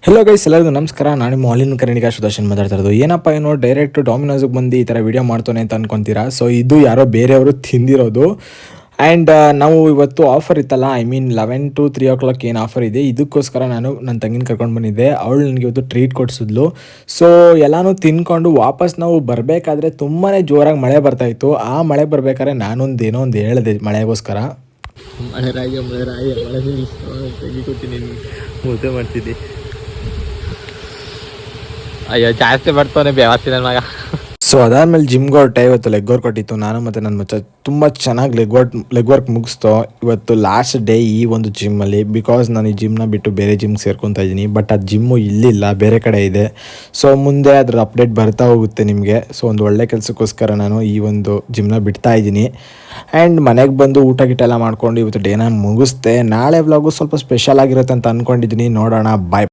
Hello guys, ಎಲ್ಲರಿಗೂ ನಮಸ್ಕಾರ. ನಾನು ನಿಮ್ಮ ಆಲಿನ್ ಕರ್ಣಿಕಾ ಸುದರ್ಶನ್ ಮಾತಾಡ್ತಾ ಇರೋದು. ಏನಪ್ಪ ಡೈರೆಕ್ಟ್ ಡಾಮಿನೋಸ್ಗೆ ಬಂದು ಈ ಥರ ವೀಡಿಯೋ ಮಾಡ್ತಾನೆ ಅಂತ ಅನ್ಕೊತೀರಾ. ಸೊ ಇದು ಯಾರೋ ಬೇರೆಯವರು ತಿಂದಿರೋದು. ಆ್ಯಂಡ್ ನಾವು ಇವತ್ತು ಆಫರ್ ಇತ್ತಲ್ಲ, ಐ ಮೀನ್ 11 to 3 o'clock ಏನು ಆಫರ್ ಇದೆ, ಇದಕ್ಕೋಸ್ಕರ ನಾನು ನನ್ನ ತಂಗಿನ ಕರ್ಕೊಂಡು ಬಂದಿದ್ದೆ. ಅವಳು ನನಗೆ ಇವತ್ತು ಟ್ರೀಟ್ ಕೊಡಿಸಿದ್ಲು. ಸೊ ಎಲ್ಲನೂ ತಿನ್ಕೊಂಡು ವಾಪಸ್ ನಾವು ಬರಬೇಕಾದ್ರೆ ತುಂಬಾ ಜೋರಾಗಿ ಮಳೆ ಬರ್ತಾಯಿತ್ತು. ಆ ಮಳೆ ಬರಬೇಕಾದ್ರೆ ಏನೋ ಒಂದು ಹೇಳಿದೆ ಮಳೆಗೋಸ್ಕರ. ಮಳೆ ತೆಗಿಕೊತೀನಿ, ಮುದ್ದೆ ಮಾಡ್ತಿದ್ದೆ. ಅಯ್ಯೋ ಜಾಸ್ತಿ ಬರ್ತಾನೆ ಬೇವಾಸಿ ನನ್ನ ಮಗ. ಸೊ ಅದಾದಮೇಲೆ ಜಿಮ್ಗೆ ಹೊರಟೆ. ಇವತ್ತು ಲೆಗ್ ವರ್ಕ್ ಕೊಟ್ಟಿತ್ತು. ನಾನು ಮತ್ತು ನನ್ನ ಮಚ್ಚ ತುಂಬ ಚೆನ್ನಾಗಿ ಲೆಗ್ ವರ್ಕ್ ಮುಗಿಸ್ತೋ. ಇವತ್ತು ಲಾಸ್ಟ್ ಡೇ ಈ ಒಂದು ಜಿಮ್ಮಲ್ಲಿ. ಬಿಕಾಸ್ ನಾನು ಈ ಜಿಮ್ನ ಬಿಟ್ಟು ಬೇರೆ ಜಿಮ್ಗೆ ಸೇರ್ಕೊತಾ ಇದ್ದೀನಿ. ಬಟ್ ಆ ಜಿಮ್ಮು ಇಲ್ಲಿಲ್ಲ, ಬೇರೆ ಕಡೆ ಇದೆ. ಸೊ ಮುಂದೆ ಅದ್ರ ಅಪ್ಡೇಟ್ ಬರ್ತಾ ಹೋಗುತ್ತೆ ನಿಮಗೆ. ಸೊ ಒಂದು ಒಳ್ಳೆ ಕೆಲಸಕ್ಕೋಸ್ಕರ ನಾನು ಈ ಒಂದು ಜಿಮ್ನ ಬಿಡ್ತಾ ಇದ್ದೀನಿ. ಆ್ಯಂಡ್ ಮನೆಗೆ ಬಂದು ಊಟ ಗಿಟ ಎಲ್ಲ ಮಾಡ್ಕೊಂಡು ಇವತ್ತು ಡೇನ ಮುಗಿಸ್ದೆ. ನಾಳೆ ವ್ಲಾಗು ಸ್ವಲ್ಪ ಸ್ಪೆಷಲ್ ಆಗಿರುತ್ತೆ ಅಂತ ಅಂದ್ಕೊಂಡಿದ್ದೀನಿ. ನೋಡೋಣ. ಬಾಯ್.